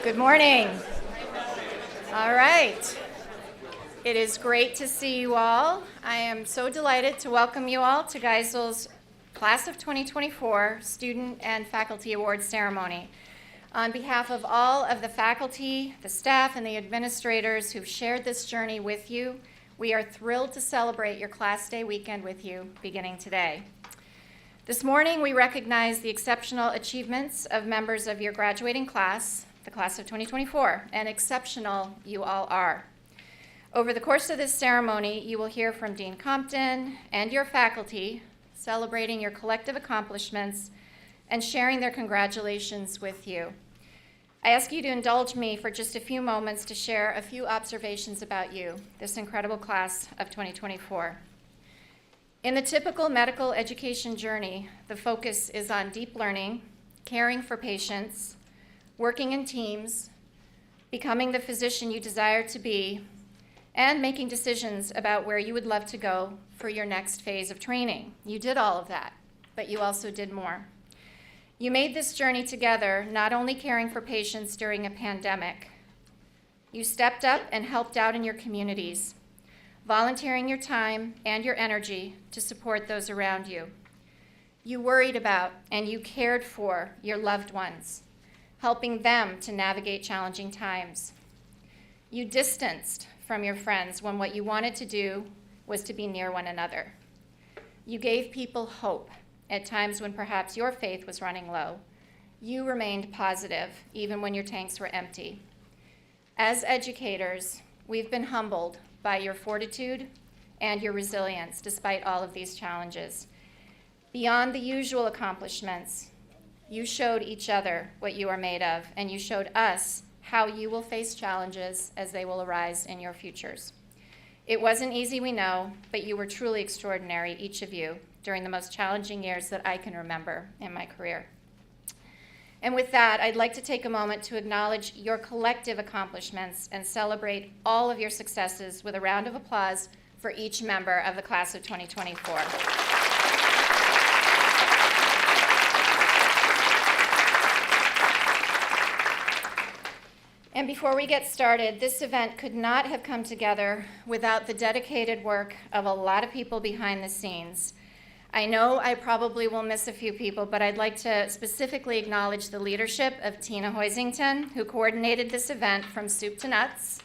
Good morning. All right. It is great to see you all. I am so delighted to welcome you all to Geisel's Class of 2024 Student and Faculty Awards Ceremony. On behalf of all of the faculty, the staff, and the administrators who've shared this journey with you, we are thrilled to celebrate your Class Day weekend with you beginning today. This morning, we recognize the exceptional achievements of members of your graduating class, the Class of 2024, and exceptional you all are. Over the course of this ceremony, you will hear from Dean Compton and your faculty celebrating your collective accomplishments and sharing their congratulations with you. I ask you to indulge me for just a few moments to share a few observations about you, this incredible class of 2024. In the typical medical education journey, the focus is on deep learning, caring for patients, working in teams, becoming the physician you desire to be, and making decisions about where you would love to go for your next phase of training. You did all of that, but you also did more. You made this journey together, not only caring for patients during a pandemic. You stepped up and helped out in your communities, volunteering your time and your energy to support those around you. You worried about and you cared for your loved ones, helping them to navigate challenging times. You distanced from your friends when what you wanted to do was to be near one another. You gave people hope at times when perhaps your faith was running low. You remained positive even when your tanks were empty. As educators, we've been humbled by your fortitude and your resilience despite all of these challenges. Beyond the usual accomplishments, you showed each other what you are made of, and you showed us how you will face challenges as they will arise in your futures. It wasn't easy, we know, but you were truly extraordinary, each of you, during the most challenging years that I can remember in my career. And with that, I'd like to take a moment to acknowledge your collective accomplishments and celebrate all of your successes with a round of applause for each member of the Class of 2024. And before we get started, this event could not have come together without the dedicated work of a lot of people behind the scenes. I know I probably will miss a few people, but I'd like to specifically acknowledge the leadership of Tina Hoisington, who coordinated this event from soup to nuts.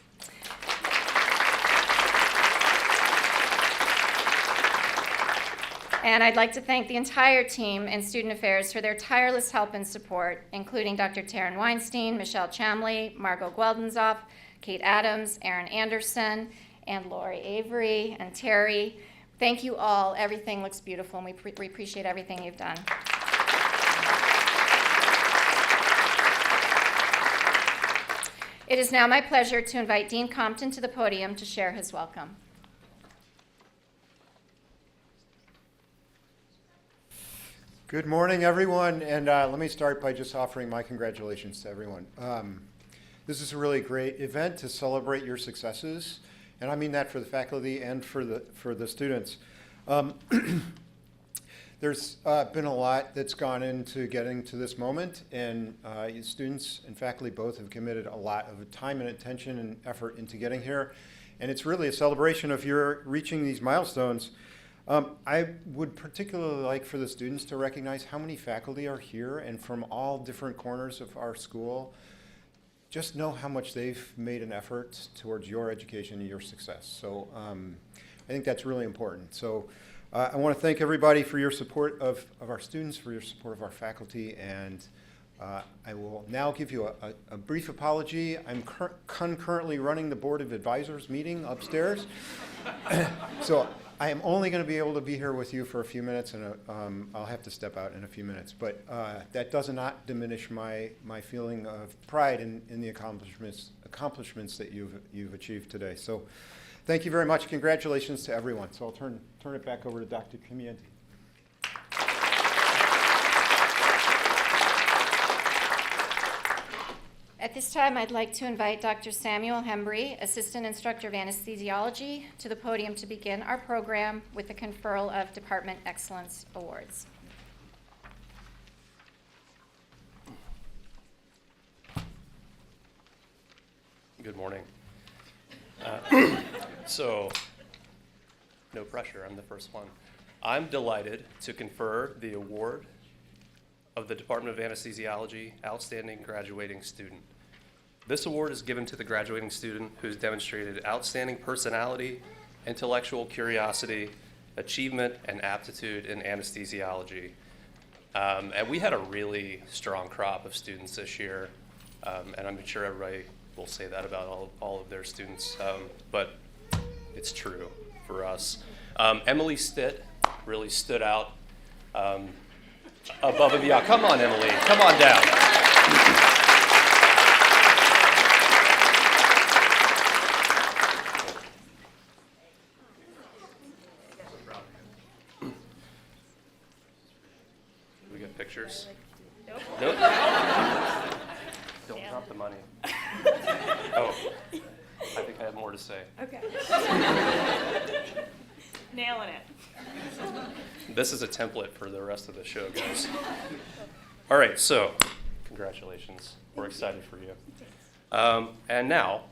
And I'd like to thank the entire team in Student Affairs for their tireless help and support, including Dr. Taryn Weinstein, Michelle Chamley, Margot Gweldenzoff, Kate Adams, Erin Anderson, and Lori Avery, and Terry. Thank you all. Everything looks beautiful, and we appreciate everything you've done. It is now my pleasure to invite Dean Compton to the podium to share his welcome. Good morning, everyone, and let me start by just offering my congratulations to everyone. This is a really great event to celebrate your successes, and I mean that for the faculty and for the students. There's been a lot that's gone into getting to this moment, and students and faculty both have committed a lot of time and attention and effort into getting here, and it's really a celebration of your reaching these milestones. I would particularly like for the students to recognize how many faculty are here and from all different corners of our school. Just know how much they've made an effort towards your education and your success. So I think that's really important. So I want to thank everybody for your support of our students, for your support of our faculty, and I will now give you a brief apology. I'm concurrently running the Board of Advisors meeting upstairs. So I am only going to be able to be here with you for a few minutes, and I'll have to step out in a few minutes. But that does not diminish my feeling of pride in the accomplishments that you've achieved today. So thank you very much. Congratulations to everyone. So I'll turn it back over to Dr. Kimienti. At this time, I'd like to invite Dr. Samuel Hembry, Assistant Instructor of Anesthesiology, to the podium to begin our program with the conferral of Department Excellence Awards. Good morning. So, no pressure, I'm the first one. I'm delighted to confer the award of the Department of Anesthesiology Outstanding Graduating Student. This award is given to the graduating student who's demonstrated outstanding personality, intellectual curiosity, achievement, and aptitude in anesthesiology. And we had a really strong crop of students this year, and I'm sure everybody will say that about all of their students, but it's true for us. Emily Stitt really stood out above and beyond. Come on, Emily, come on down. We get pictures? Nope. Don't drop the money. Oh, I think I have more to say. Okay. Nailing it. This is a template for the rest of the show, guys. All right, so congratulations. We're excited for you. And now,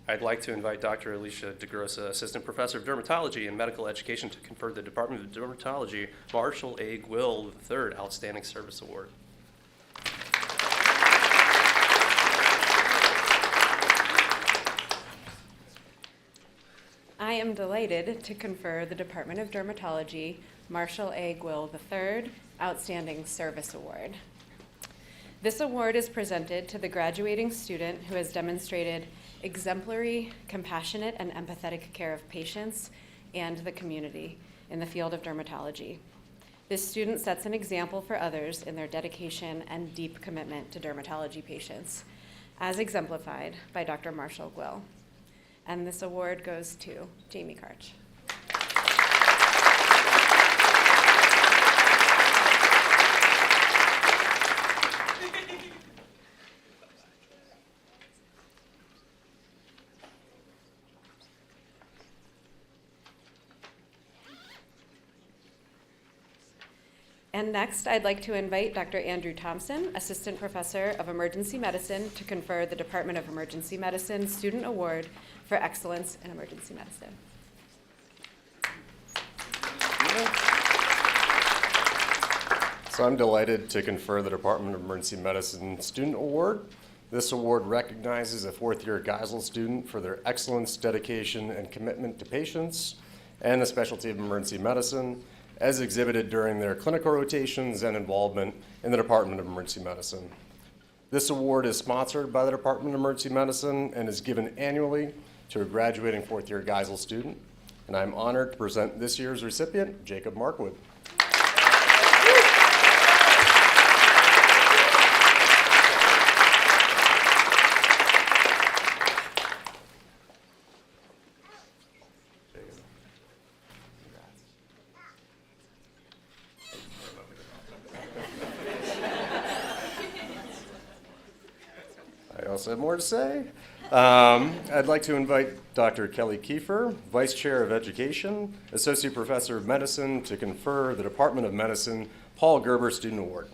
I'd like to invite Dr. Alicia DeGrossa, Assistant Professor of Dermatology and Medical Education, to confer the Department of Dermatology Marshall A. Gwill III Outstanding Service Award. I am delighted to confer the Department of Dermatology Marshall A. Gwill III Outstanding Service Award. This award is presented to the graduating student who has demonstrated exemplary, compassionate, and empathetic care of patients and the community in the field of dermatology. This student sets an example for others in their dedication and deep commitment to dermatology patients, as exemplified by Dr. Marshall Gwill. And this award goes to Jamie Karch. And next, I'd like to invite Dr. Andrew Thompson, Assistant Professor of Emergency Medicine, to confer the Department of Emergency Medicine Student Award for Excellence in Emergency Medicine. So I'm delighted to confer the Department of Emergency Medicine Student Award. This award recognizes a fourth-year Geisel student for their excellence, dedication, and commitment to patients and the specialty of emergency medicine, as exhibited during their clinical rotations and involvement in the Department of Emergency Medicine. This award is sponsored by the Department of Emergency Medicine and is given annually to a graduating fourth-year Geisel student. And I'm honored to present this year's recipient, Jacob Markwood. I also have more to say. I'd like to invite Dr. Kelly Kiefer, Vice Chair of Education, Associate Professor of Medicine, to confer the Department of Medicine Paul Gerber Student Award.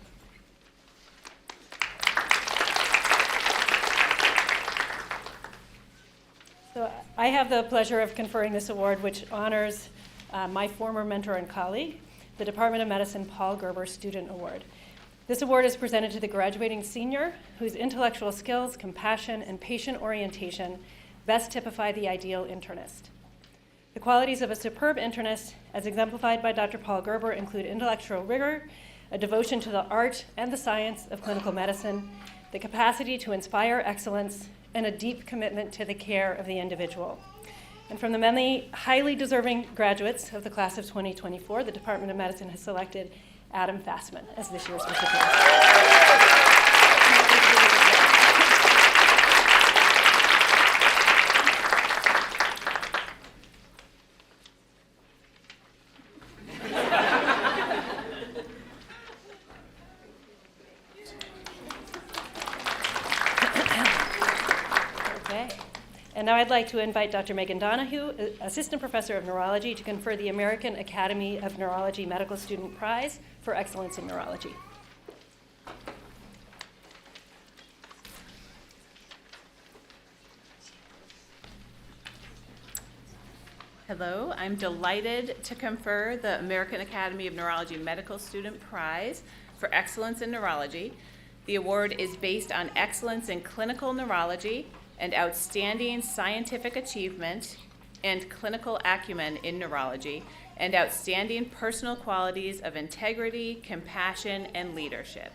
So I have the pleasure of conferring this award, which honors my former mentor and colleague, the Department of Medicine Paul Gerber Student Award. This award is presented to the graduating senior whose intellectual skills, compassion, and patient orientation best typify the ideal internist. The qualities of a superb internist, as exemplified by Dr. Paul Gerber, include intellectual rigor, a devotion to the art and the science of clinical medicine, the capacity to inspire excellence, and a deep commitment to the care of the individual. And from the many highly deserving graduates of the class of 2024, the Department of Medicine has selected Adam Fassman as this year's recipient. Okay. And now I'd like to invite Dr. Megan Donahue, Assistant Professor of Neurology, to confer the American Academy of Neurology Medical Student Prize for Excellence in Neurology. Hello, I'm delighted to confer the American Academy of Neurology Medical Student Prize for Excellence in Neurology. The award is based on excellence in clinical neurology and outstanding scientific achievement and clinical acumen in neurology, and outstanding personal qualities of integrity, compassion, and leadership.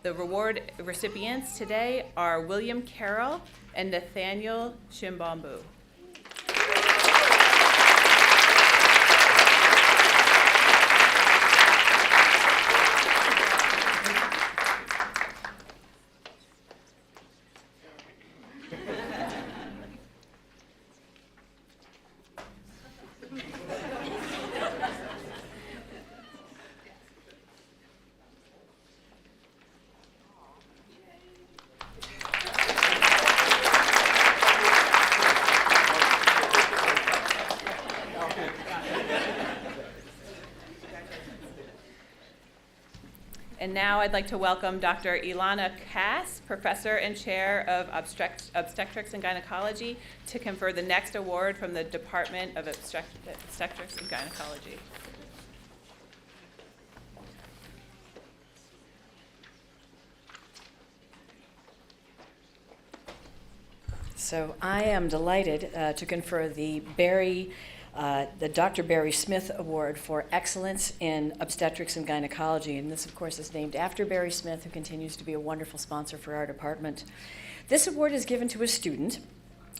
The reward recipients today are William Carroll and Nathaniel Shimbambu. And now I'd like to welcome Dr. Ilana Cass, Professor and Chair of Obstetrics and Gynecology, to confer the next award from the Department of Obstetrics and Gynecology. So I am delighted to confer the Dr. Barry Smith Award for Excellence in Obstetrics and Gynecology. And this, of course, is named after Barry Smith, who continues to be a wonderful sponsor for our department. This award is given to a student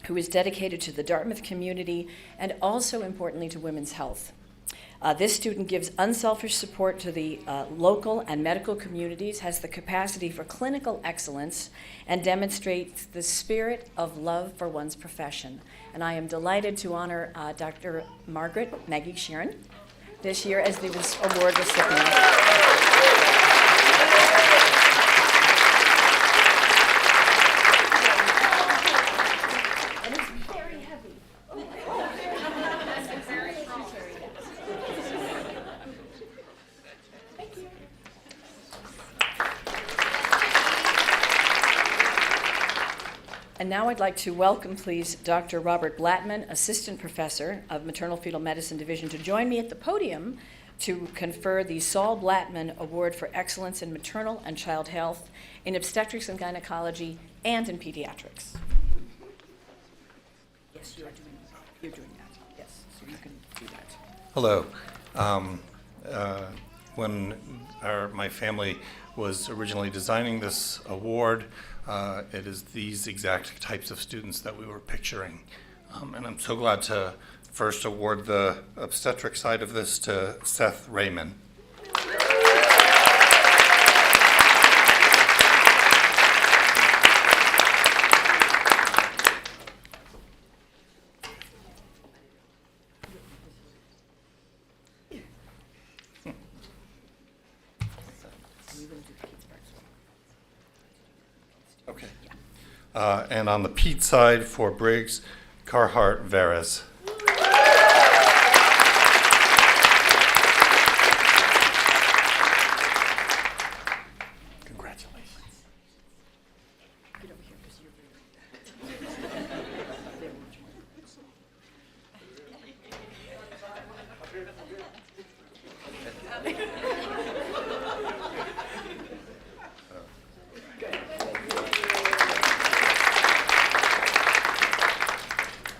who is dedicated to the Dartmouth community and also, importantly, to women's health. This student gives unselfish support to the local and medical communities, has the capacity for clinical excellence, and demonstrates the spirit of love for one's profession. And I am delighted to honor Dr. Margaret Maggie Sheeran this year as the award recipient. And now I'd like to welcome, please, Dr. Robert Blattman, Assistant Professor of Maternal Fetal Medicine Division, to join me at the podium to confer the Saul Blattman Award for Excellence in Maternal and Child Health in Obstetrics and Gynecology and in Pediatrics. Yes, you're doing that. Yes, so you can do that. Hello. When my family was originally designing this award, it is these exact types of students that we were picturing. And I'm so glad to first award the obstetric side of this to Seth Raymond. Okay. And on the Pete side for Briggs, Carhart Veres. Congratulations. Get over here, because you're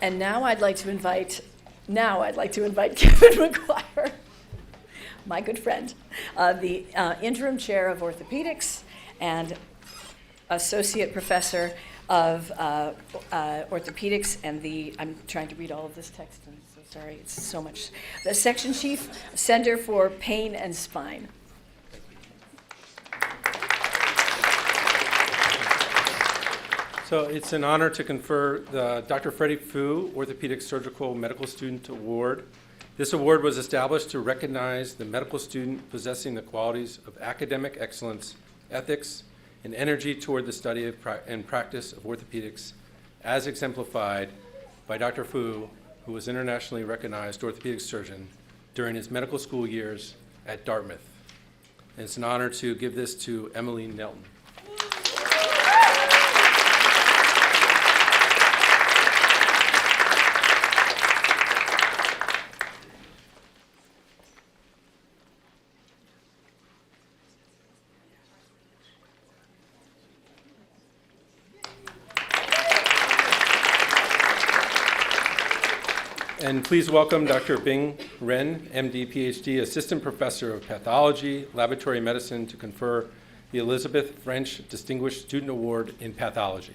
And now I'd like to invite Kevin McGuire, my good friend, the interim chair of orthopedics and associate professor of orthopedics and I'm trying to read all of this text, I'm so sorry, it's so much. The section chief, Center for Pain and Spine. So it's an honor to confer the Dr. Freddie Fu Orthopedic Surgical Medical Student Award. This award was established to recognize the medical student possessing the qualities of academic excellence, ethics, and energy toward the study of and practice of orthopedics, as exemplified by Dr. Fu, who was internationally recognized orthopedic surgeon during his medical school years at Dartmouth. And it's an honor to give this to Emily Nelton. And please welcome Dr. Bing Ren, MD, PhD, Assistant Professor of Pathology, Laboratory Medicine, to confer the Elizabeth French Distinguished Student Award in Pathology.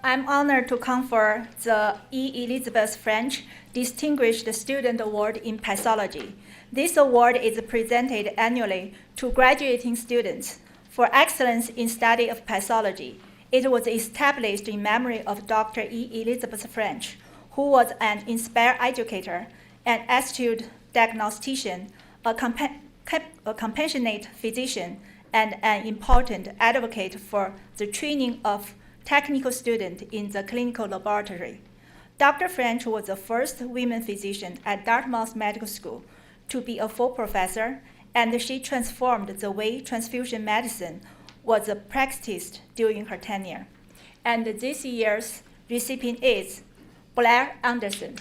I'm honored to confer the E. Elizabeth French Distinguished Student Award in Pathology. This award is presented annually to graduating students for excellence in study of pathology. It was established in memory of Dr. E. Elizabeth French, who was an inspired educator, an astute diagnostician, a compassionate physician, and an important advocate for the training of technical students in the clinical laboratory. Dr. French was the first women physician at Dartmouth Medical School to be a full professor, and she transformed the way transfusion medicine was practiced during her tenure. And this year's recipient is Blair Anderson.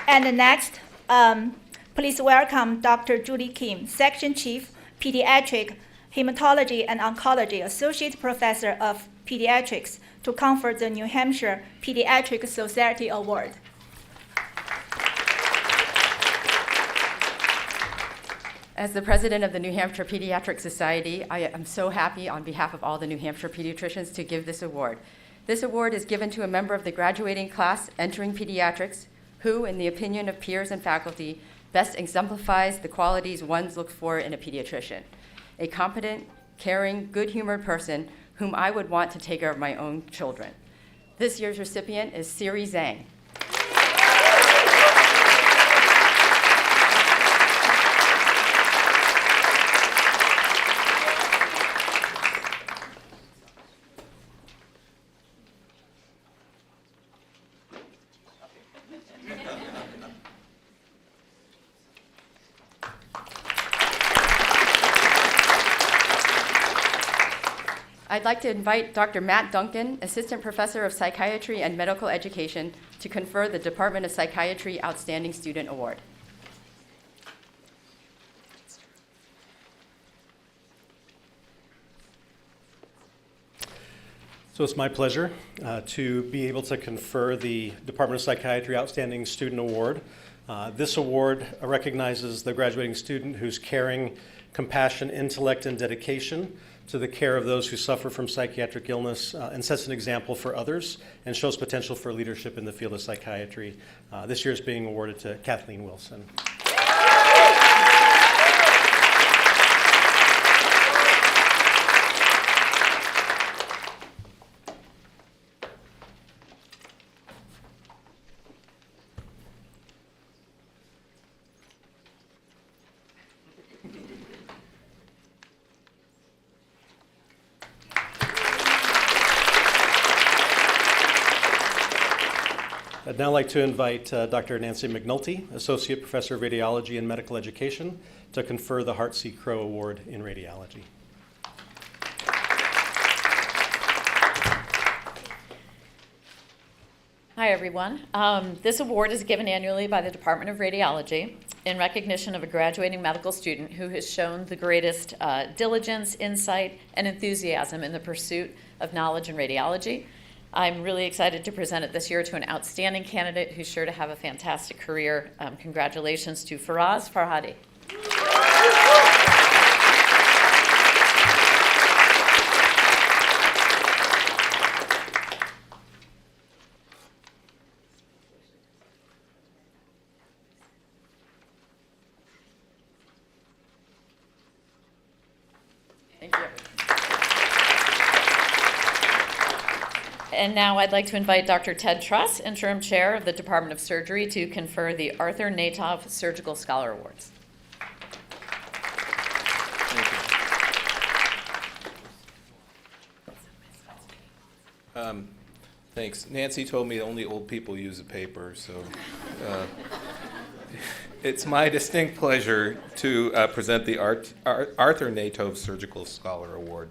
And next, please welcome Dr. Julie Kim, Section Chief, Pediatric Hematology and Oncology, Associate Professor of Pediatrics, to confer the New Hampshire Pediatric Society Award. As the president of the New Hampshire Pediatric Society, I am so happy on behalf of all the New Hampshire pediatricians to give this award. This award is given to a member of the graduating class entering pediatrics who, in the opinion of peers and faculty, best exemplifies the qualities one looks for in a pediatrician. A competent, caring, good-humored person whom I would want to take care of my own children. This year's recipient is Siri Zhang. I'd like to invite Dr. Matt Duncan, Assistant Professor of Psychiatry and Medical Education, to confer the Department of Psychiatry Outstanding Student Award. So it's my pleasure to be able to confer the Department of Psychiatry Outstanding Student Award. This award recognizes the graduating student whose caring, compassion, intellect, and dedication to the care of those who suffer from psychiatric illness and sets an example for others and shows potential for leadership in the field of psychiatry. This year is being awarded to Kathleen Wilson. I'd now like to invite Dr. Nancy McNulty, Associate Professor of Radiology and Medical Education, to confer the Hart C. Crow Award in Radiology. Hi, everyone. This award is given annually by the Department of Radiology in recognition of a graduating medical student who has shown the greatest diligence, insight, and enthusiasm in the pursuit of knowledge in radiology. I'm really excited to present it this year to an outstanding candidate who's sure to have a fantastic career. Congratulations to Faraz Farhadi. Thank you. And now I'd like to invite Dr. Ted Truss, Interim Chair of the Department of Surgery, to confer the Arthur Natov Surgical Scholar Awards. Thanks. Nancy told me only old people use a paper, so it's my distinct pleasure to present the Arthur Natov Surgical Scholar Award.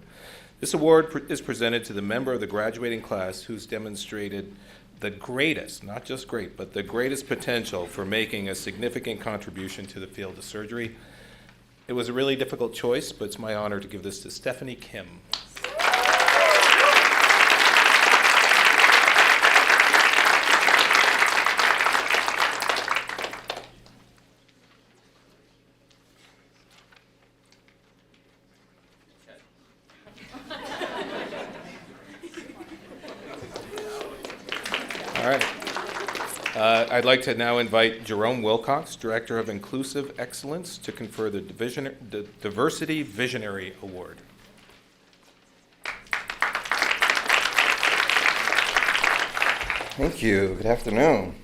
This award is presented to the member of the graduating class who's demonstrated the greatest, not just great, but the greatest potential for making a significant contribution to the field of surgery. It was a really difficult choice, but it's my honor to give this to Stephanie Kim. All right. I'd like to now invite Jerome Wilcox, Director of Inclusive Excellence, to confer the Diversity Visionary Award. Thank you. Good afternoon.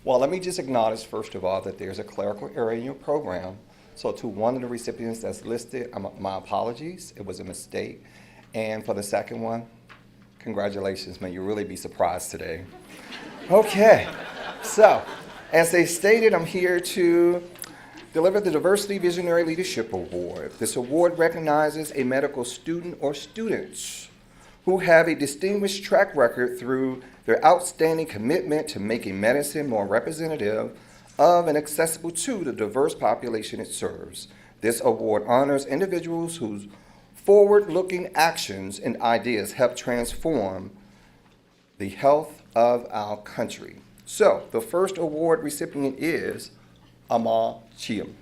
Well, let me just acknowledge, first of all, that there's a clerical error in your program. So to one of the recipients that's listed, my apologies. It was a mistake. And for the second one, congratulations, man. You'll really be surprised today. Okay. So, as they stated, I'm here to deliver the Diversity Visionary Leadership Award. This award recognizes a medical student or students who have a distinguished track record through their outstanding commitment to making medicine more representative of and accessible to the diverse population it serves. This award honors individuals whose forward-looking actions and ideas help transform the health of our country. So, the first award recipient is Amal Chima.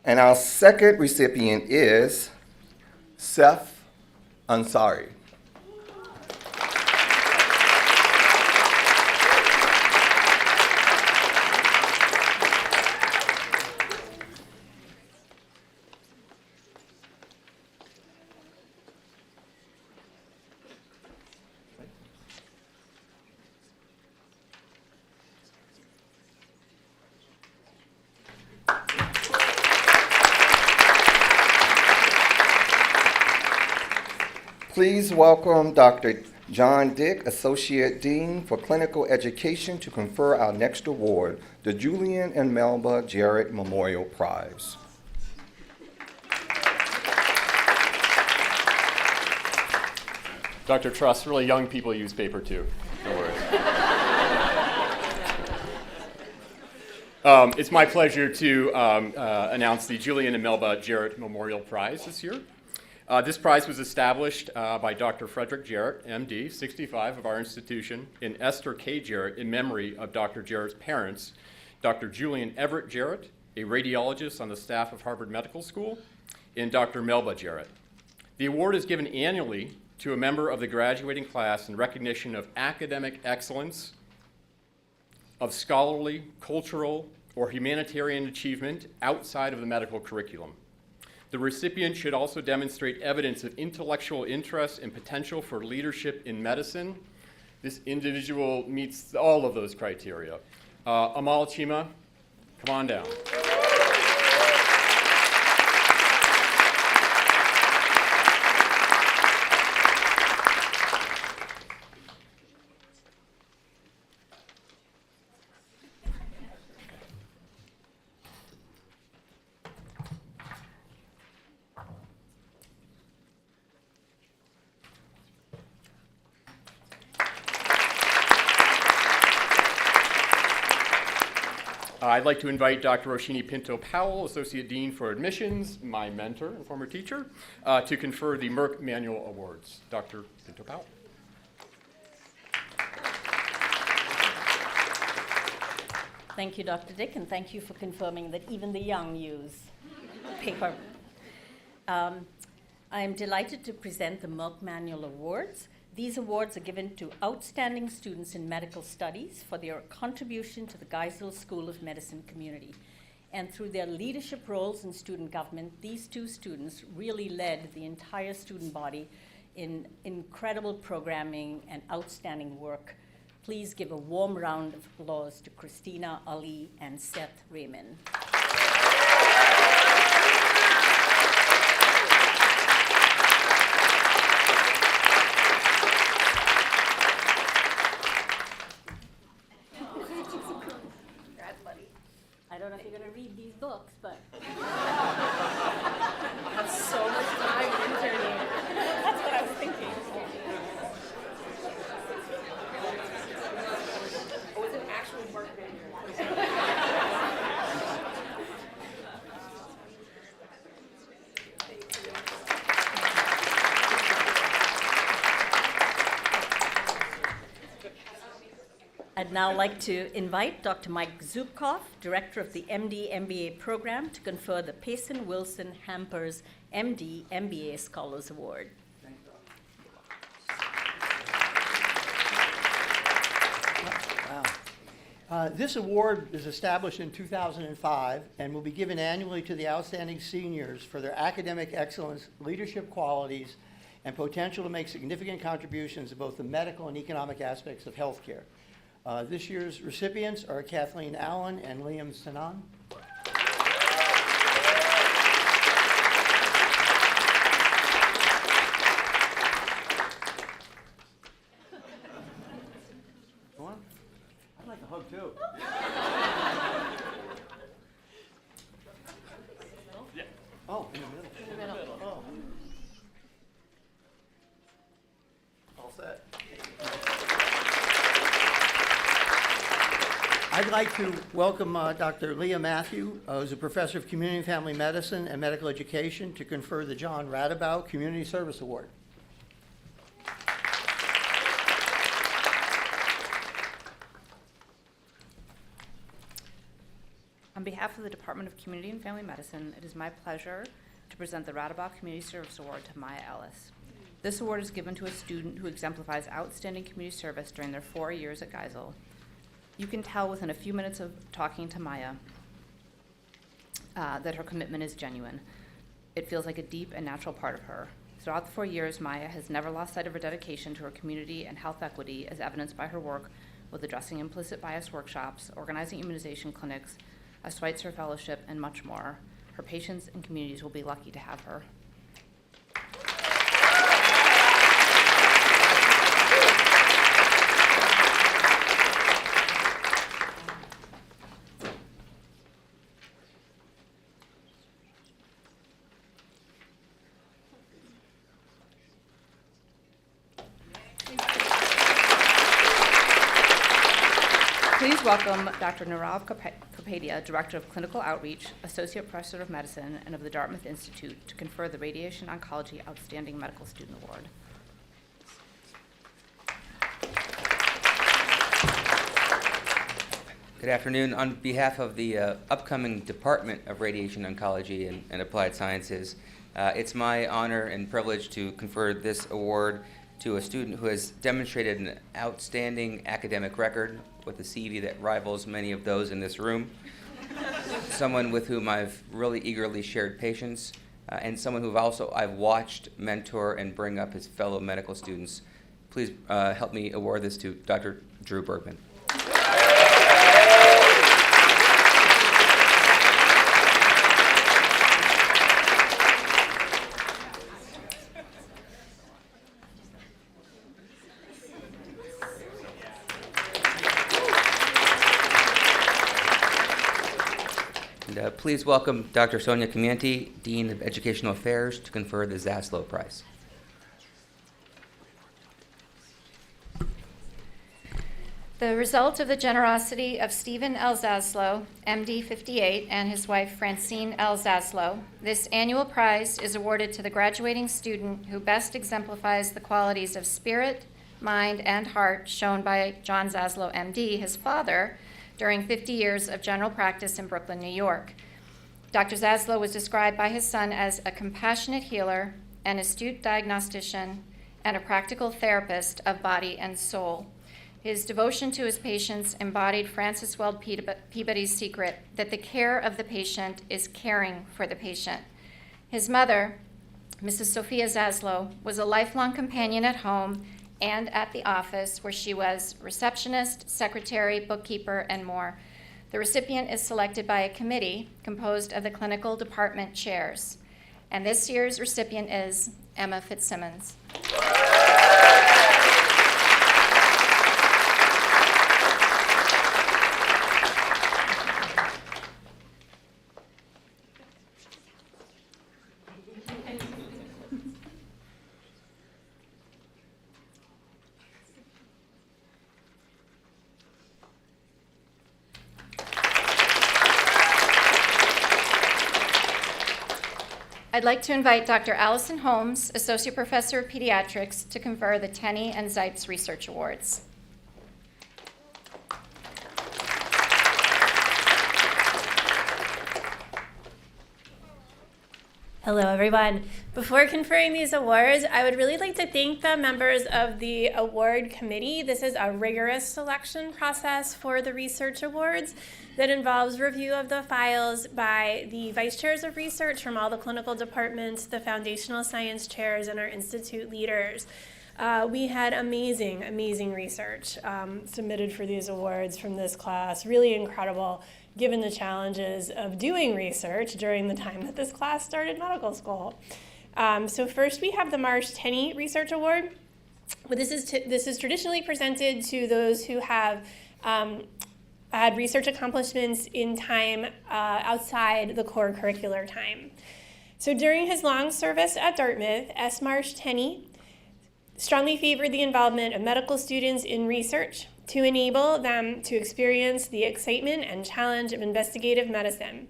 And our second recipient is Seth Ansari. Please welcome Dr. John Dick, Associate Dean for Clinical Education, to confer our next award, the Julian and Melba Jarrett Memorial Prize. Dr. Truss, really young people use paper too. No worries. It's my pleasure to announce the Julian and Melba Jarrett Memorial Prize this year. This prize was established by Dr. Frederick Jarrett, MD, 65, of our institution, and Esther K. Jarrett in memory of Dr. Jarrett's parents, Dr. Julian Everett Jarrett, a radiologist on the staff of Harvard Medical School, and Dr. Melba Jarrett. The award is given annually to a member of the graduating class in recognition of academic excellence, of scholarly, cultural, or humanitarian achievement outside of the medical curriculum. The recipient should also demonstrate evidence of intellectual interest and potential for leadership in medicine. This individual meets all of those criteria. Amal Chima, come on down. I'd like to invite Dr. Roshini Pinto-Powell, Associate Dean for Admissions, my mentor and former teacher, to confer the Merck Manual Awards. Dr. Pinto-Powell. Thank you, Dr. Dick, and thank you for confirming that even the young use paper. I am delighted to present the Merck Manual Awards. These awards are given to outstanding students in medical studies for their contribution to the Geisel School of Medicine community. And through their leadership roles in student government, these two students really led the entire student body in incredible programming and outstanding work. Please give a warm round of applause to Christina, Ali, and Seth Raymond. I don't know if you're going to read these books, but I have so much time interning. That's what I was thinking. Oh, it's an actual work venue. I'd now like to invite Dr. Mike Zubkov, Director of the MD MBA program, to confer the Payson Wilson Hampers MD MBA Scholars Award. This award is established in 2005 and will be given annually to the outstanding seniors for their academic excellence, leadership qualities, and potential to make significant contributions to both the medical and economic aspects of healthcare. This year's recipients are Kathleen Allen and Liam Sanan. Go on. I'd like a hug too. Yeah. Oh, in the middle. In the middle. Oh. All set. I'd like to welcome Dr. Leah Matthew, who's a professor of community and family medicine and medical education, to confer the John Radabaugh Community Service Award. On behalf of the Department of Community and Family Medicine, it is my pleasure to present the Radabaugh Community Service Award to Maya Ellis. This award is given to a student who exemplifies outstanding community service during their 4 years at Geisel. You can tell within a few minutes of talking to Maya that her commitment is genuine. It feels like a deep and natural part of her. Throughout the 4 years, Maya has never lost sight of her dedication to her community and health equity, as evidenced by her work with addressing implicit bias workshops, organizing immunization clinics, a Schweitzer Fellowship, and much more. Her patients and communities will be lucky to have her. Please welcome Dr. Nirav Kapadia, Director of Clinical Outreach, Associate Professor of Medicine, and of the Dartmouth Institute, to confer the Radiation Oncology Outstanding Medical Student Award. Good afternoon. On behalf of the upcoming Department of Radiation Oncology and Applied Sciences, it's my honor and privilege to confer this award to a student who has demonstrated an outstanding academic record with a CV that rivals many of those in this room, someone with whom I've really eagerly shared patients, and someone who I've watched, mentor, and bring up his fellow medical students. Please help me award this to Dr. Drew Bergman. Please welcome Dr. Sonia Comienti, Dean of Educational Affairs, to confer the Zaslow Prize. The result of the generosity of Stephen L. Zaslow, MD 58, and his wife Francine L. Zaslow, this annual prize is awarded to the graduating student who best exemplifies the qualities of spirit, mind, and heart shown by John Zaslow, MD, his father, during 50 years of general practice in Brooklyn, New York. Dr. Zaslow was described by his son as a compassionate healer, an astute diagnostician, and a practical therapist of body and soul. His devotion to his patients embodied Francis Weld Peabody's secret that the care of the patient is caring for the patient. His mother, Mrs. Sophia Zaslow was a lifelong companion at home and at the office, where she was receptionist, secretary, bookkeeper, and more. The recipient is selected by a committee composed of the clinical department chairs. And this year's recipient is Emma Fitzsimmons. I'd like to invite Dr. Allison Holmes, Associate Professor of Pediatrics, to confer the Tenney and Zipes Research Awards. Hello, everyone. Before conferring these awards, I would really like to thank the members of the award committee. This is a rigorous selection process for the research awards that involves review of the files by the vice chairs of research from all the clinical departments, the foundational science chairs, and our institute leaders. We had amazing research submitted for these awards from this class. Really incredible, given the challenges of doing research during the time that this class started medical school. So first we have the Marsh Tenney Research Award. This is traditionally presented to those who have had research accomplishments in time outside the core curricular time. So during his long service at Dartmouth, S. Marsh Tenney strongly favored the involvement of medical students in research to enable them to experience the excitement and challenge of investigative medicine.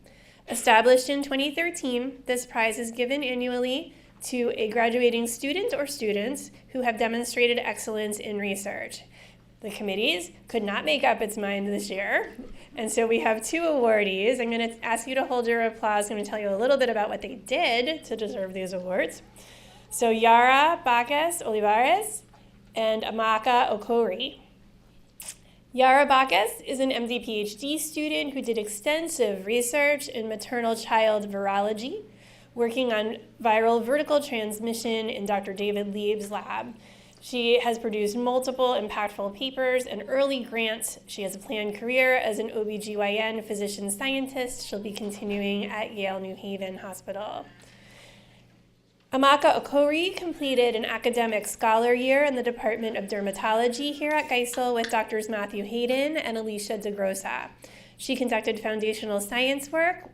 Established in 2013, this prize is given annually to a graduating student or students who have demonstrated excellence in research. The committees could not make up its mind this year, and so we have two awardees. I'm going to ask you to hold your applause. I'm going to tell you a little bit about what they did to deserve these awards. So Yara Bacchus Olivares and Amaka Okori. Yara Bacchus is an MD PhD student who did extensive research in maternal child virology, working on viral vertical transmission in Dr. David Lieb's lab. She has produced multiple impactful papers and early grants. She has a planned career as an OBGYN physician scientist. She'll be continuing at Yale New Haven Hospital. Amaka Okori completed an academic scholar year in the Department of Dermatology here at Geisel with Drs. Matthew Hayden and Alicia DeGrossa. She conducted foundational science work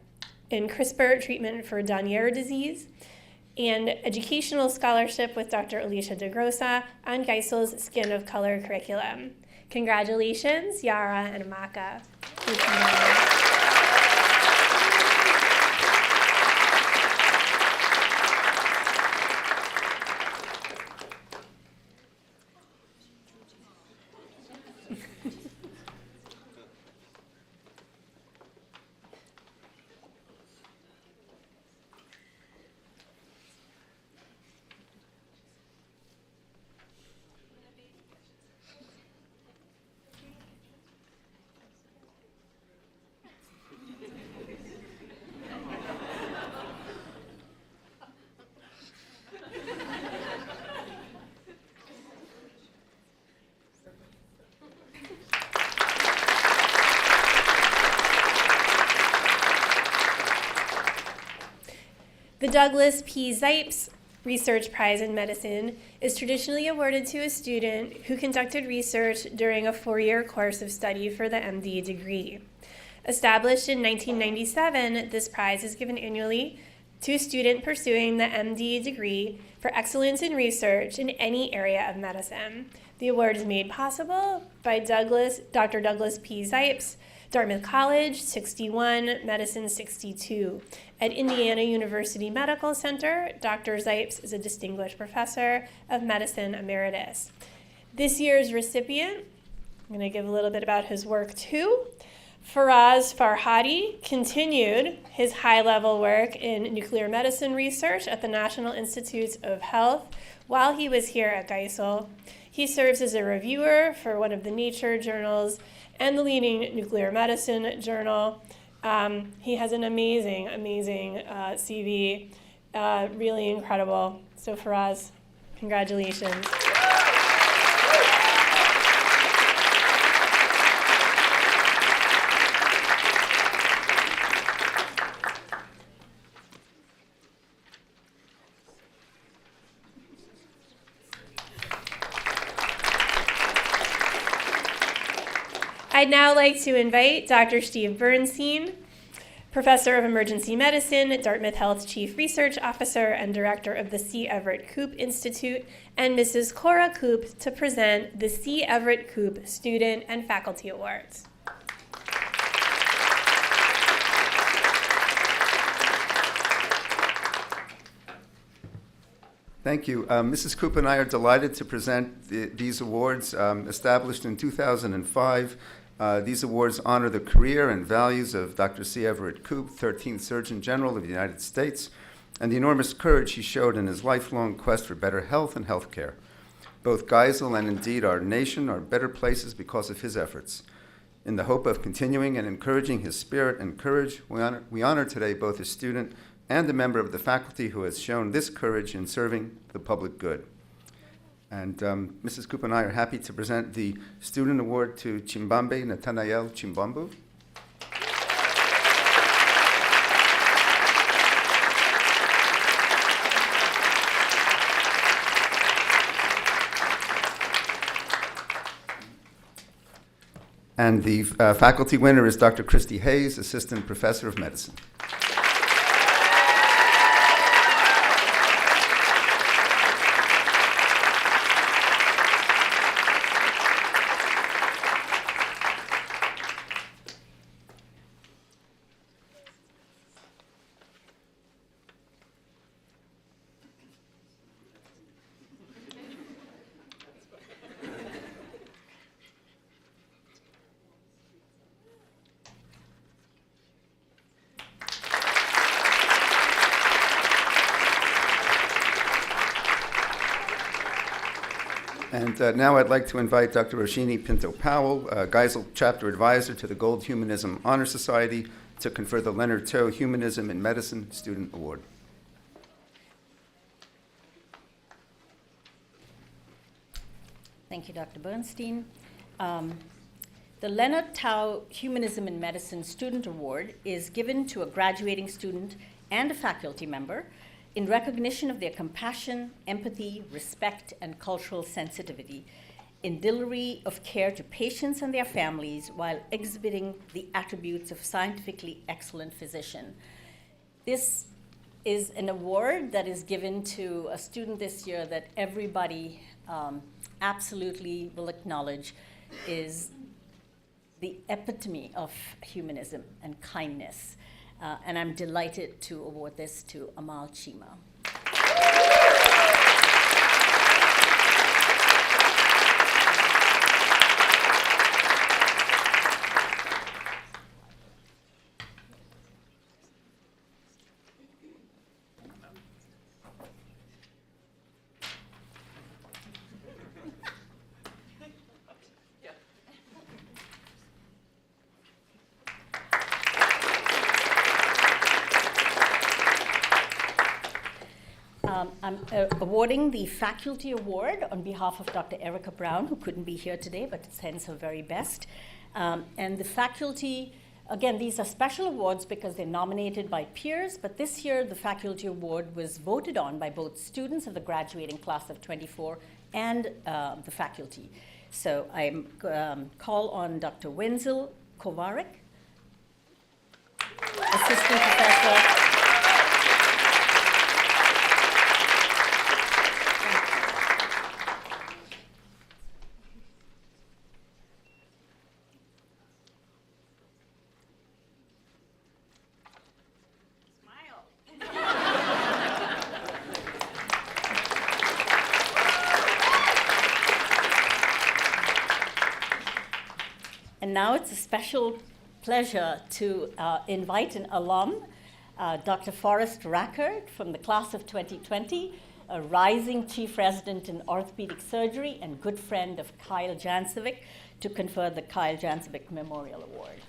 in CRISPR treatment for Danier disease and educational scholarship with Dr. Alicia DeGrossa on Geisel's Skin of Color curriculum. Congratulations, Yara and Amaka. The Douglas P. Zipes Research Prize in Medicine is traditionally awarded to a student who conducted research during a 4-year course of study for the MD degree. Established in 1997, this prize is given annually to a student pursuing the MD degree for excellence in research in any area of medicine. The award is made possible by Dr. Douglas P. Zipes, Dartmouth College, 61, Medicine 62. At Indiana University Medical Center, Dr. Zipes is a distinguished professor of medicine emeritus. This year's recipient, I'm going to give a little bit about his work too. Faraz Farhadi continued his high-level work in nuclear medicine research at the National Institutes of Health while he was here at Geisel. He serves as a reviewer for one of the Nature journals and the leading nuclear medicine journal. He has an amazing CV. really incredible. So Faraz, congratulations. I'd now like to invite Dr. Steve Bernstein, Professor of Emergency Medicine at Dartmouth Health's Chief Research Officer and Director of the C. Everett Koop Institute, and Mrs. Cora Koop to present the C. Everett Koop Student and Faculty Awards. Thank you. Mrs. Koop and I are delighted to present these awards. Established in 2005, these awards honor the career and values of Dr. C. Everett Koop, 13th Surgeon General of the United States, and the enormous courage he showed in his lifelong quest for better health and health care. Both Geisel and indeed our nation are better places because of his efforts. In the hope of continuing and encouraging his spirit and courage, we honor today both a student and a member of the faculty who has shown this courage in serving the public good. And Mrs. Koop and I are happy to present the Student Award to Chimbambe Nathanael Chimbambu. And the faculty winner is Dr. Christy Hayes, Assistant Professor of Medicine. And now I'd like to invite Dr. Roshini Pinto-Powell, Geisel Chapter Advisor to the Gold Humanism Honor Society, to confer the Leonard Toe Humanism in Medicine Student Award. Thank you, Dr. Bernstein. The Leonard Toe Humanism in Medicine Student Award is given to a graduating student and a faculty member in recognition of their compassion, empathy, respect, and cultural sensitivity in delivery of care to patients and their families while exhibiting the attributes of scientifically excellent physician. This is an award that is given to a student this year that everybody absolutely will acknowledge is the epitome of humanism and kindness. And I'm delighted to award this to Amal Chima. I'm awarding the Faculty Award on behalf of Dr. Erica Brown, who couldn't be here today, but sends her very best. And the faculty, again, these are special awards because they're nominated by peers, but this year the Faculty Award was voted on by both students of the graduating class of 24 and the faculty. So I call on Dr. Wenzel Kovarek, Assistant Professor. And now it's a special pleasure to invite an alum, Dr. Forrest Rackard from the class of 2020, a rising chief resident in orthopedic surgery and good friend of Kyle Jancevic, to confer the Kyle Jancevic Memorial Award.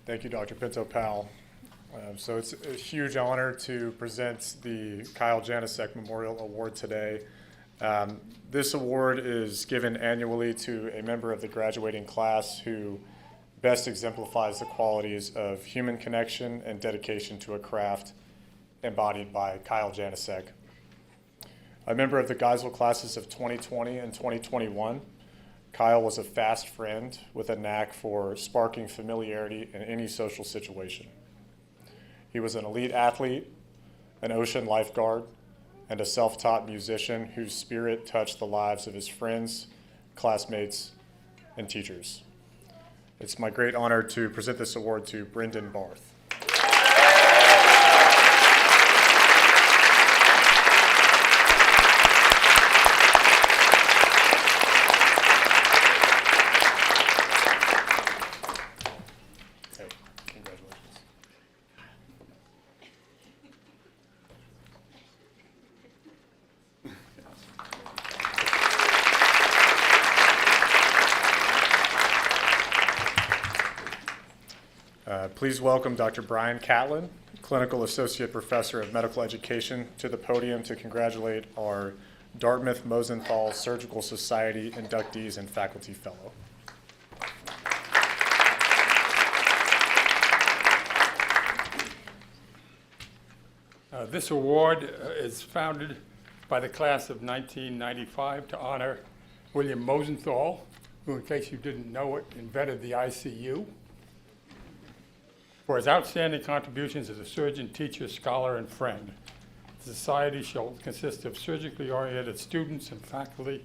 Thank you, Dr. Pinto-Powell. So it's a huge honor to present the Kyle Janicek Memorial Award today. This award is given annually to a member of the graduating class who best exemplifies the qualities of human connection and dedication to a craft embodied by Kyle Janicek. A member of the Geisel classes of 2020 and 2021, Kyle was a fast friend with a knack for sparking familiarity in any social situation. He was an elite athlete, an ocean lifeguard, and a self-taught musician whose spirit touched the lives of his friends, classmates, and teachers. It's my great honor to present this award to Brendan Barth. Please welcome Dr. Brian Catlin, Clinical Associate Professor of Medical Education, to the podium to congratulate our Dartmouth Mosenthal Surgical Society inductees and faculty fellow. This award is founded by the class of 1995 to honor William Mosenthal, who, in case you didn't know it, invented the ICU. For his outstanding contributions as a surgeon, teacher, scholar, and friend. The society shall consist of surgically oriented students and faculty,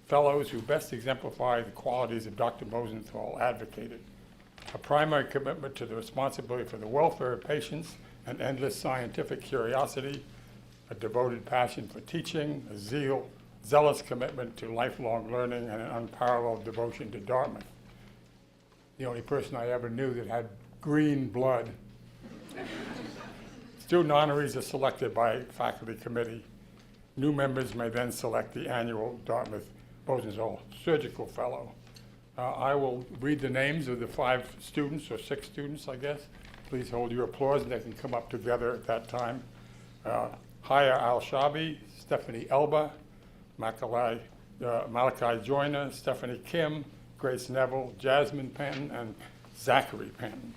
fellows who best exemplify the qualities of Dr. Mosenthal advocated. A primary commitment to the responsibility for the welfare of patients, an endless scientific curiosity, a devoted passion for teaching, a zealous commitment to lifelong learning, and an unparalleled devotion to Dartmouth. The only person I ever knew that had green blood. Student honorees are selected by faculty committee. New members may then select the annual Dartmouth Mosenthal Surgical Fellow. I will read the names of the 5 students, or 6 students, I guess. Please hold your applause, and they can come up together at that time. Haya Al-Shabi, Stephanie Elba, Malachi Joyner, Stephanie Kim, Grace Neville, Jasmine Penn, and Zachary Penn.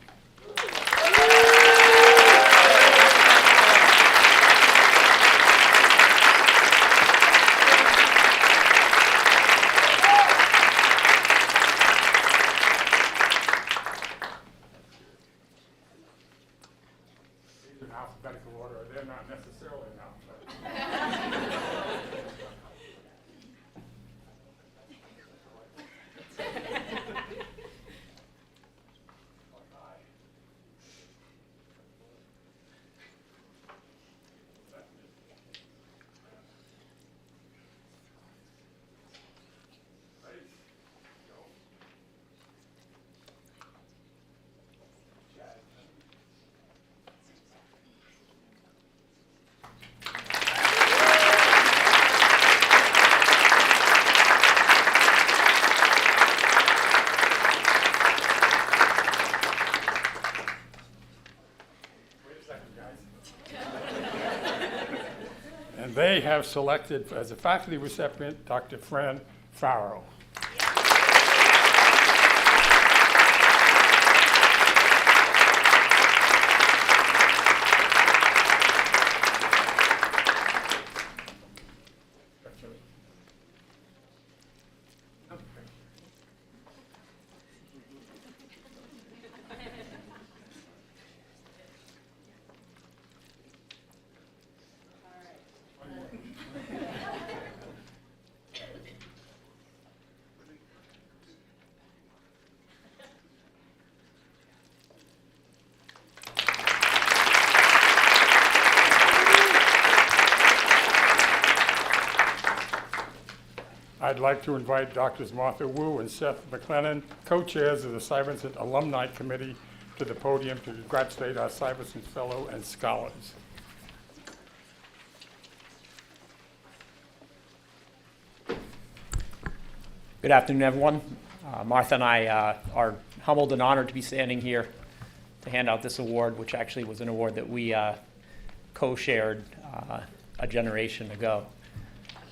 These are in alphabetical order. They're not necessarily in alphabetical order. And they have selected as a faculty recipient Dr. Fran Farrow. I'd like to invite Drs. Martha Wu and Seth McLennan, co-chairs of the Stuyvesant Alumni Committee, to the podium to congratulate our Stuyvesant Fellow and scholars. Good afternoon, everyone. Martha and I are humbled and honored to be standing here to hand out this award, which actually was an award that we co-shared a generation ago.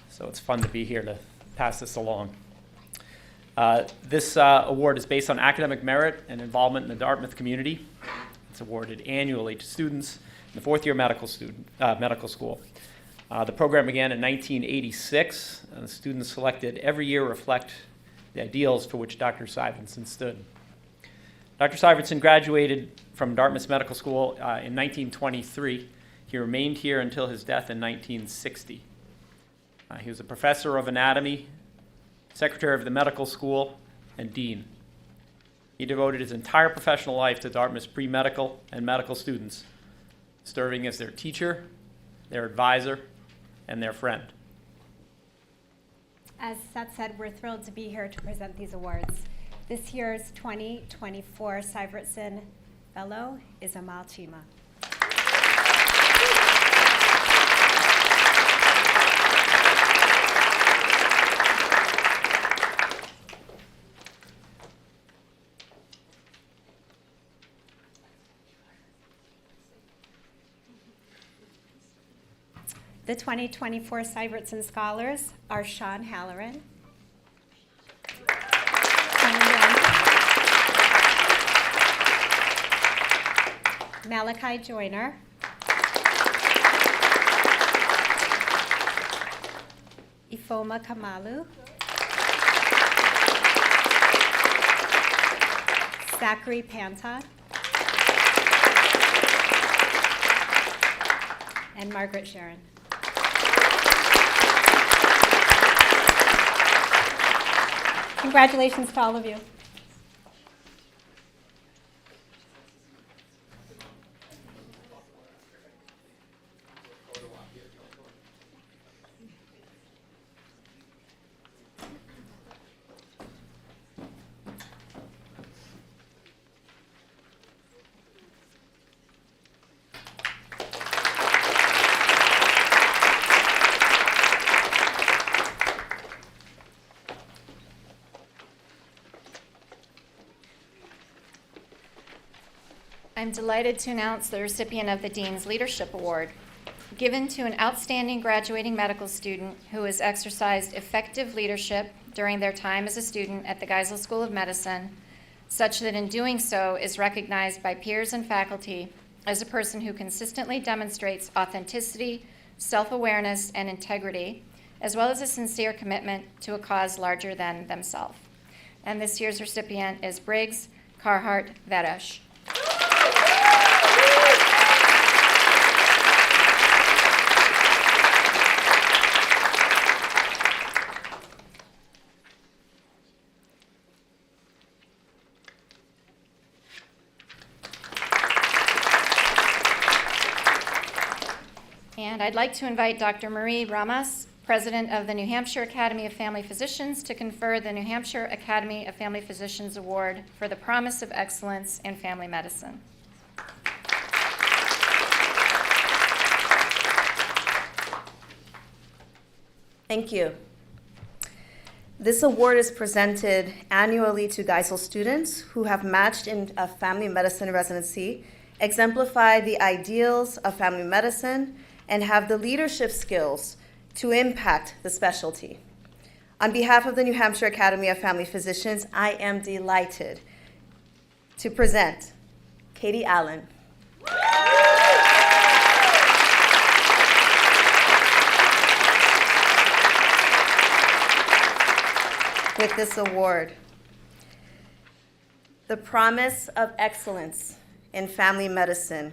So it's fun to be here to pass this along. This award is based on academic merit and involvement in the Dartmouth community. It's awarded annually to students in the fourth-year medical school. The program began in 1986, and the students selected every year reflect the ideals for which Dr. Syvertson stood. Dr. Syvertson graduated from Dartmouth Medical School in 1923. He remained here until his death in 1960. He was a professor of anatomy, secretary of the medical school, and dean. He devoted his entire professional life to Dartmouth's pre-medical and medical students, serving as their teacher, their advisor, and their friend. As Seth said, we're thrilled to be here to present these awards. This year's 2024 Syvertson Fellow is Amal Chima. The 2024 Syvertson Scholars are Sean Halloran, Malachi Joyner, Ifoma Kamalu, Zachary Panta, and Margaret Sharon. Congratulations to all of you. I'm delighted to announce the recipient of the Dean's Leadership Award, given to an outstanding graduating medical student who has exercised effective leadership during their time as a student at the Geisel School of Medicine, such that in doing so is recognized by peers and faculty as a person who consistently demonstrates authenticity, self-awareness, and integrity, as well as a sincere commitment to a cause larger than themselves. And this year's recipient is Briggs Carhart Veresh. And I'd like to invite Dr. Marie Ramas, President of the New Hampshire Academy of Family Physicians, to confer the New Hampshire Academy of Family Physicians Award for the promise of excellence in family medicine. Thank you. This award is presented annually to Geisel students who have matched in a family medicine residency, exemplify the ideals of family medicine, and have the leadership skills to impact the specialty. On behalf of the New Hampshire Academy of Family Physicians, I am delighted to present Katie Allen. With this award, the promise of excellence in family medicine.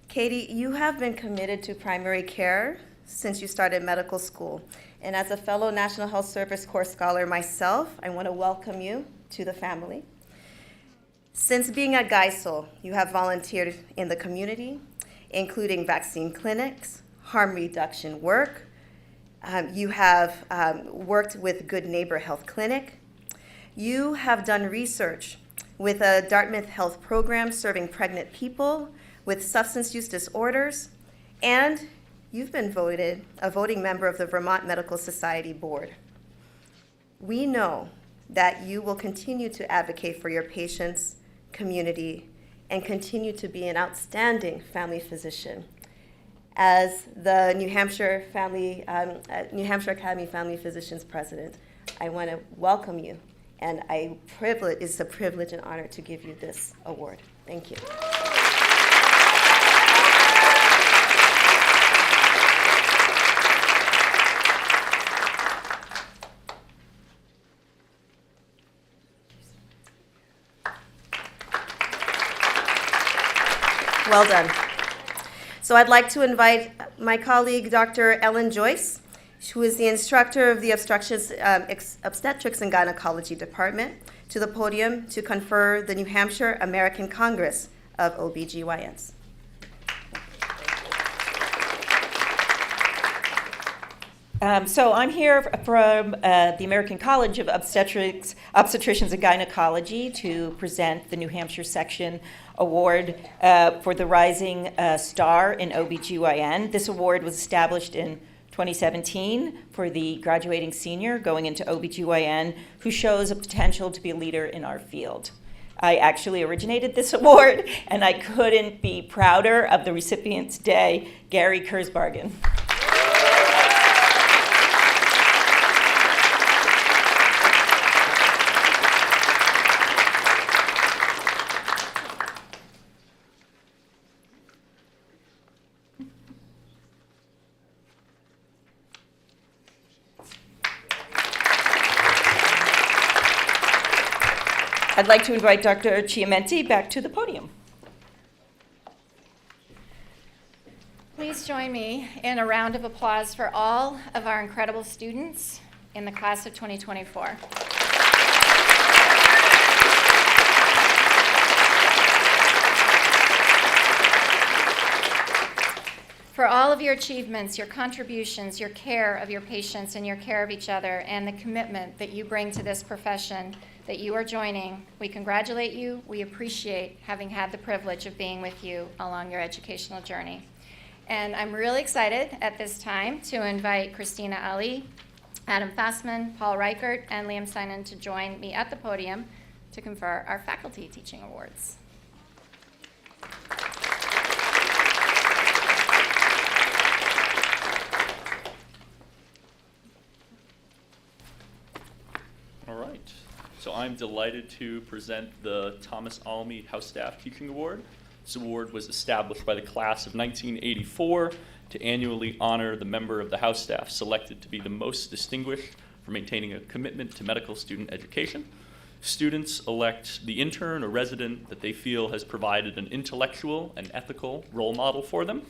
Katie, you have been committed to primary care since you started medical school. And as a fellow National Health Service Corps scholar myself, I want to welcome you to the family. Since being at Geisel, you have volunteered in the community, including vaccine clinics, harm reduction work. You have worked with Good Neighbor Health Clinic. You have done research with a Dartmouth Health program serving pregnant people with substance use disorders, and you've been voted a voting member of the Vermont Medical Society Board. We know that you will continue to advocate for your patients, community, and continue to be an outstanding family physician. As the New Hampshire Academy Family Physicians President, I want to welcome you, and it's a privilege and honor to give you this award. Thank you. Well done. So I'd like to invite my colleague, Dr. Ellen Joyce, who is the instructor of the Obstetrics and Gynecology Department, to the podium to confer the New Hampshire American Congress of OBGYNs. So I'm here from the American College of Obstetricians and Gynecology to present the New Hampshire Section Award for the Rising Star in OBGYN. This award was established in 2017 for the graduating senior going into OBGYN who shows a potential to be a leader in our field. I actually originated this award, and I couldn't be prouder of the recipients today, Gary Kurzbargen. I'd like to invite Dr. Chiamenti back to the podium. Please join me in a round of applause for all of our incredible students in the class of 2024. For all of your achievements, your contributions, your care of your patients and your care of each other, and the commitment that you bring to this profession that you are joining, we congratulate you. We appreciate having had the privilege of being with you along your educational journey. And I'm really excited at this time to invite Christina Ali, Adam Fassman, Paul Reichert, and Liam Steinen to join me at the podium to confer our faculty teaching awards. All right. So I'm delighted to present the Thomas Almy House Staff Teaching Award. This award was established by the class of 1984 to annually honor the member of the House staff selected to be the most distinguished for maintaining a commitment to medical student education. Students elect the intern or resident that they feel has provided an intellectual and ethical role model for them.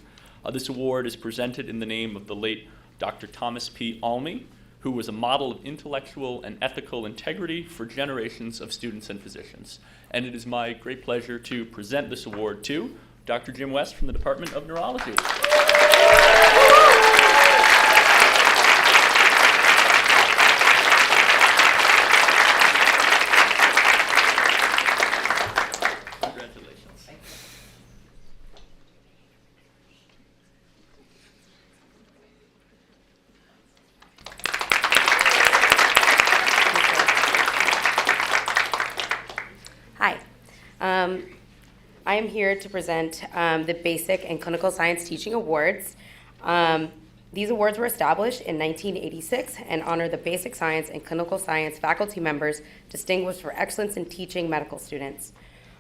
This award is presented in the name of the late Dr. Thomas P. Almy, who was a model of intellectual and ethical integrity for generations of students and physicians. And it is my great pleasure to present this award to Dr. Jim West from the Department of Neurology. I am here to present the Basic and Clinical Science Teaching Awards. These awards were established in 1986 and honor the basic science and clinical science faculty members distinguished for excellence in teaching medical students.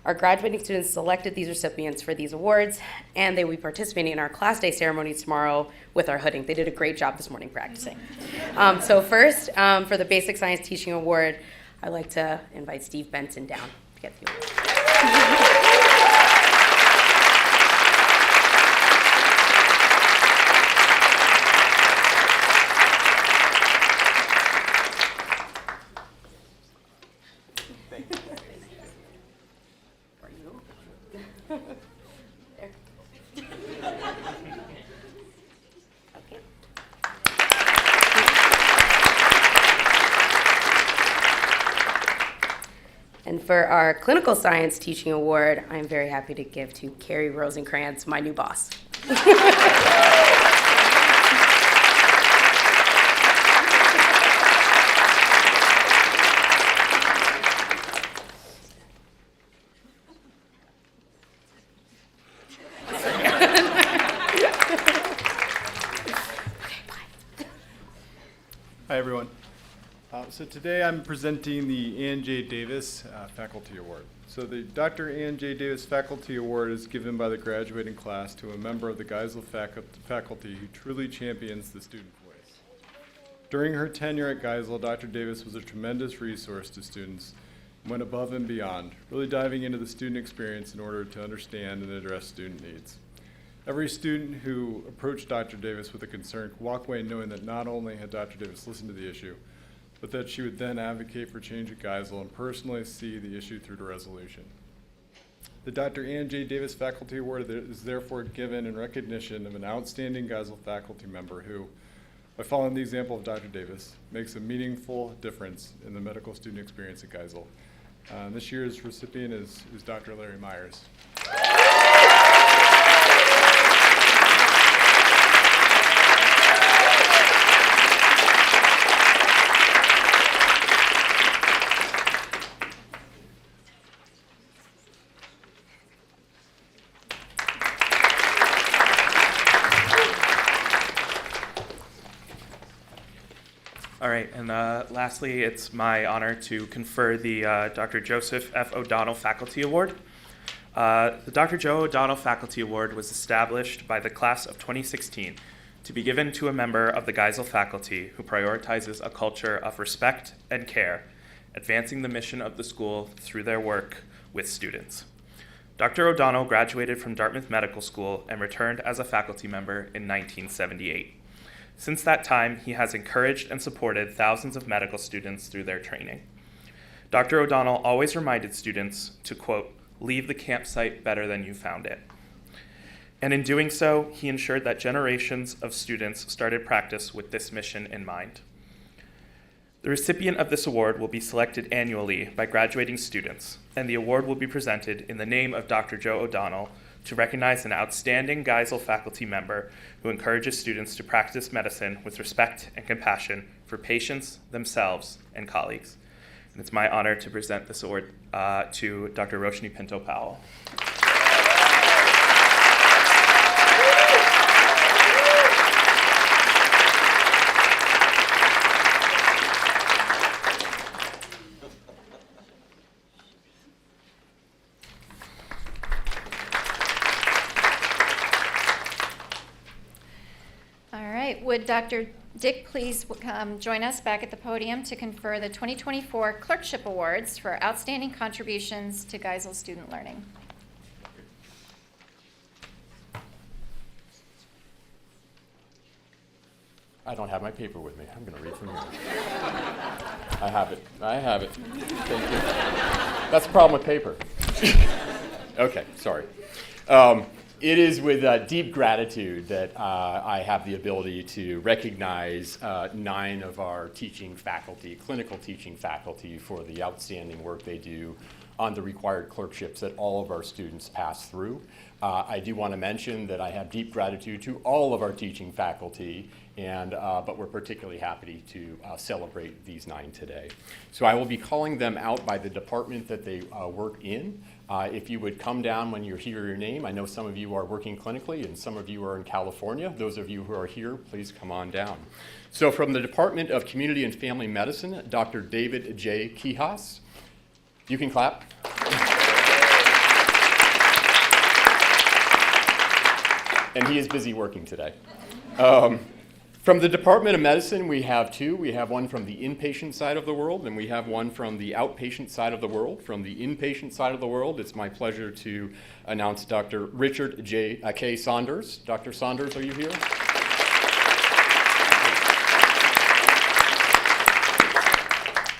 Our graduating students selected these recipients for these awards, and they will be participating in our class day ceremonies tomorrow with our hooding. They did a great job this morning practicing. So first, for the Basic Science Teaching Award, I'd like to invite Steve Benson down to get the award. And for our Clinical Science Teaching Award, I'm very happy to give to Carrie Rosenkrantz, my new boss. Hi, everyone. So today I'm presenting the Ann J. Davis Faculty Award. So the Dr. Ann J. Davis Faculty Award is given by the graduating class to a member of the Geisel faculty who truly champions the student voice. During her tenure at Geisel, Dr. Davis was a tremendous resource to students and went above and beyond, really diving into the student experience in order to understand and address student needs. Every student who approached Dr. Davis with a concern could walk away knowing that not only had Dr. Davis listened to the issue, but that she would then advocate for change at Geisel and personally see the issue through to resolution. The Dr. Ann J. Davis Faculty Award is therefore given in recognition of an outstanding Geisel faculty member who, by following the example of Dr. Davis, makes a meaningful difference in the medical student experience at Geisel. This year's recipient is Dr. Larry Myers. All right, and lastly, it's my honor to confer the Dr. Joseph F. O'Donnell Faculty Award. The Dr. Joe O'Donnell Faculty Award was established by the class of 2016 to be given to a member of the Geisel faculty who prioritizes a culture of respect and care, advancing the mission of the school through their work with students. Dr. O'Donnell graduated from Dartmouth Medical School and returned as a faculty member in 1978. Since that time, he has encouraged and supported thousands of medical students through their training. Dr. O'Donnell always reminded students to, quote, leave the campsite better than you found it. And in doing so, he ensured that generations of students started practice with this mission in mind. The recipient of this award will be selected annually by graduating students, and the award will be presented in the name of Dr. Joe O'Donnell to recognize an outstanding Geisel faculty member who encourages students to practice medicine with respect and compassion for patients, themselves, and colleagues. And it's my honor to present this award to Dr. Roshni Pinto-Powell. Would Dr. Dick please join us back at the podium to confer the 2024 Clerkship Awards for outstanding contributions to Geisel student learning. I don't have my paper with me. I'm going to read from here. I have it. Thank you. That's the problem with paper. Okay, sorry. It is with deep gratitude that I have the ability to recognize 9 of our teaching faculty, clinical teaching faculty, for the outstanding work they do on the required clerkships that all of our students pass through. I do want to mention that I have deep gratitude to all of our teaching faculty, but we're particularly happy to celebrate these 9 today. So I will be calling them out by the department that they work in. If you would come down when you hear your name. I know some of you are working clinically and some of you are in California. Those of you who are here, please come on down. So from the Department of Community and Family Medicine, Dr. David J. Kihas. You can clap. And he is busy working today. From the Department of Medicine, we have 2. We have one from the inpatient side of the world, and we have one from the outpatient side of the world. From the inpatient side of the world, it's my pleasure to announce Dr. Richard K. Saunders. Dr. Saunders, are you here?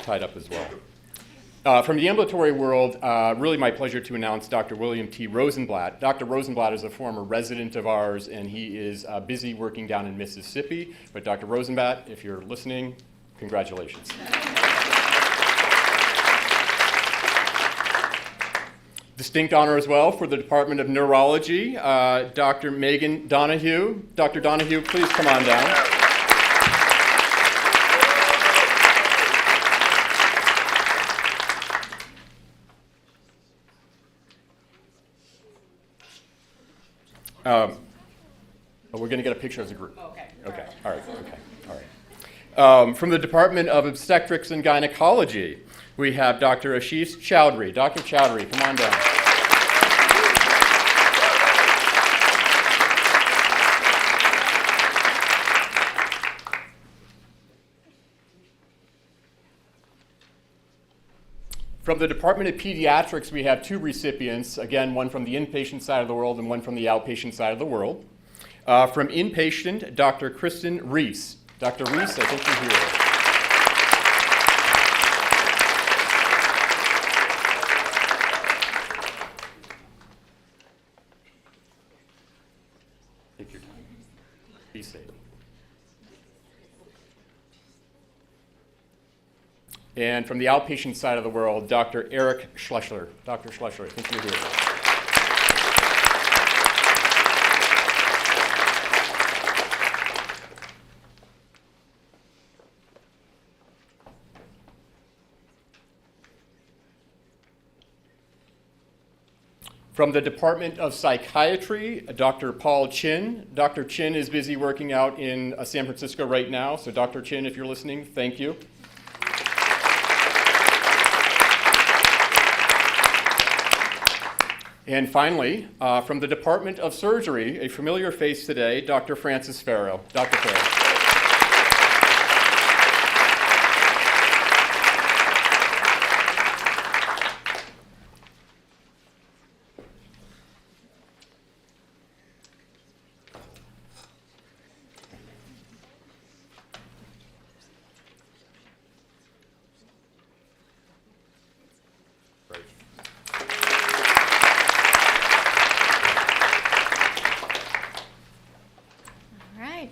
Tied up as well. From the ambulatory world, really my pleasure to announce Dr. William T. Rosenblatt. Dr. Rosenblatt is a former resident of ours, and he is busy working down in Mississippi. But Dr. Rosenblatt, if you're listening, congratulations. Distinct honor as well for the Department of Neurology, Dr. Megan Donahue. Dr. Donahue, please come on down. We're going to get a picture as a group. Okay. Okay. All right. Okay. All From the Department of Obstetrics and Gynecology, we have Dr. Ashish Chowdhury. Dr. Chowdhury, come on down. From the Department of Pediatrics, we have two recipients, again, one from the inpatient side of the world and one from the outpatient side of the world. From inpatient, Dr. Kristen Reese. Dr. Reese, I think you're here. Take your time. Be safe. And from the outpatient side of the world, Dr. Eric Schlesler. Dr. Schlesler, I think you're here. From the Department of Psychiatry, Dr. Paul Chin. Dr. Chin is busy working out in San Francisco right now, so Dr. Chin, if you're listening, thank you. And finally, from the Department of Surgery, a familiar face today, Dr. Francis Farrow. Dr. Farrow.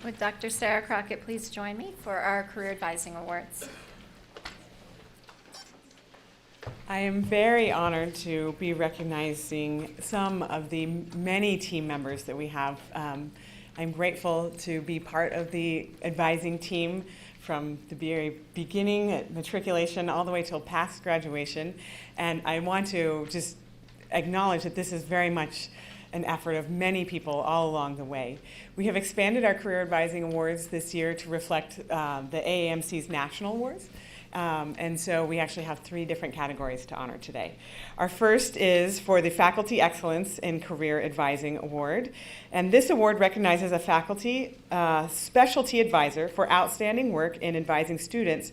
Would Dr. Sarah Crockett please join me for our Career Advising Awards? I am very honored to be recognizing some of the many team members that we have. I'm grateful to be part of the advising team from the very beginning at matriculation all the way till past graduation. And I want to just acknowledge that this is very much an effort of many people all along the way. We have expanded our Career Advising Awards this year to reflect the AAMC's National Awards. And so we actually have 3 different categories to honor today. Our first is for the Faculty Excellence in Career Advising Award. And this award recognizes a faculty specialty advisor for outstanding work in advising students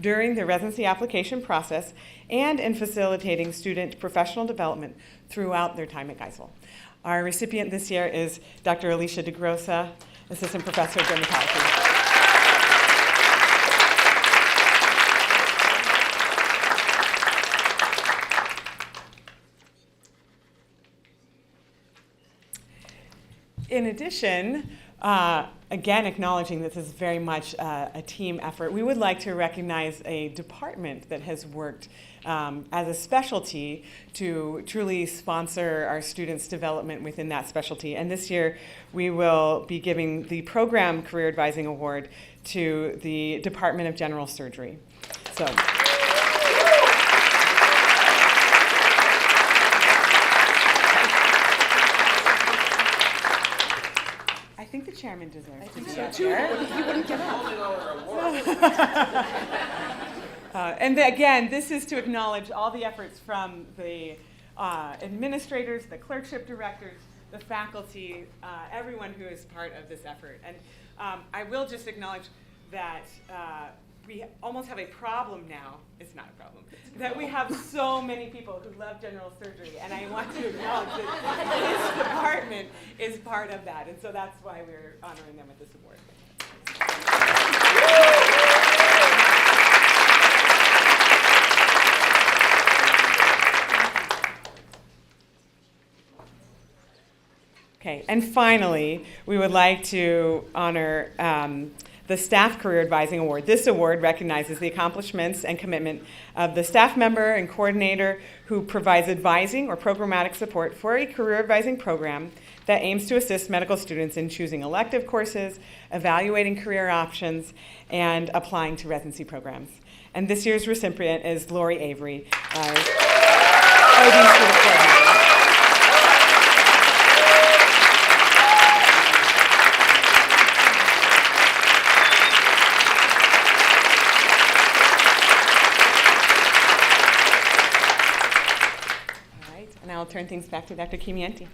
during the residency application process and in facilitating student professional development throughout their time at Geisel. Our recipient this year is Dr. Alicia DeGrossa, Assistant Professor of Dermatology. In addition, again, acknowledging that this is very much a team effort, we would like to recognize a department that has worked as a specialty to truly sponsor our students' development within that specialty. And this year, we will be giving the Program Career Advising Award to the Department of General Surgery. So. I think the chairman deserves to be up here. He wouldn't get up. And again, this is to acknowledge all the efforts from the administrators, the clerkship directors, the faculty, everyone who is part of this effort. And I will just acknowledge that we almost have a problem now. It's not a problem. That we have so many people who love general surgery. And I want to acknowledge that this department is part of that. And so that's why we're honoring them with this award. Okay, and finally, we would like to honor the Staff Career Advising Award. This award recognizes the accomplishments and commitment of the staff member and coordinator who provides advising or programmatic support for a career advising program that aims to assist medical students in choosing elective courses, evaluating career options, and applying to residency programs. And this year's recipient is Lori Avery, OD student coordinator. turn things back to Dr. Kimienti.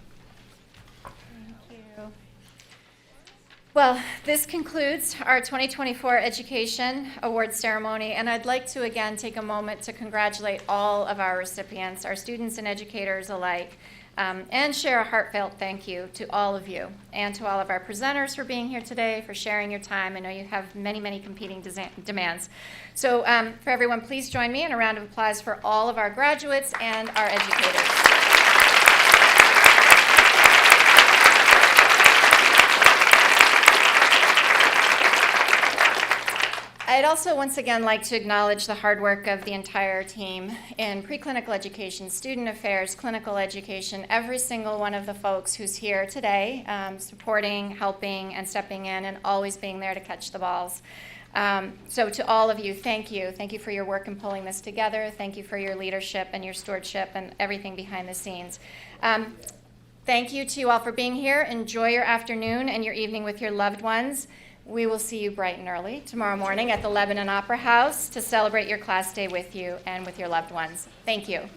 Well, this concludes our 2024 Education Award Ceremony, and I'd like to again take a moment to congratulate all of our recipients, our students and educators alike, and share a heartfelt thank you to all of you and to all of our presenters for being here today, for sharing your time. I know you have many, many competing demands. So for everyone, please join me in a round of applause for all of our graduates and our educators. I'd also once again like to acknowledge the hard work of the entire team in preclinical education, student affairs, clinical education, every single one of the folks who's here today supporting, helping, and stepping in and always being there to catch the balls. So to all of you, thank you. Thank you for your work in pulling this together. Thank you for your leadership and your stewardship and everything behind the scenes. Thank you to you all for being here. Enjoy your afternoon and your evening with your loved ones. We will see you bright and early tomorrow morning at the Lebanon Opera House to celebrate your class day with you and with your loved ones. Thank you.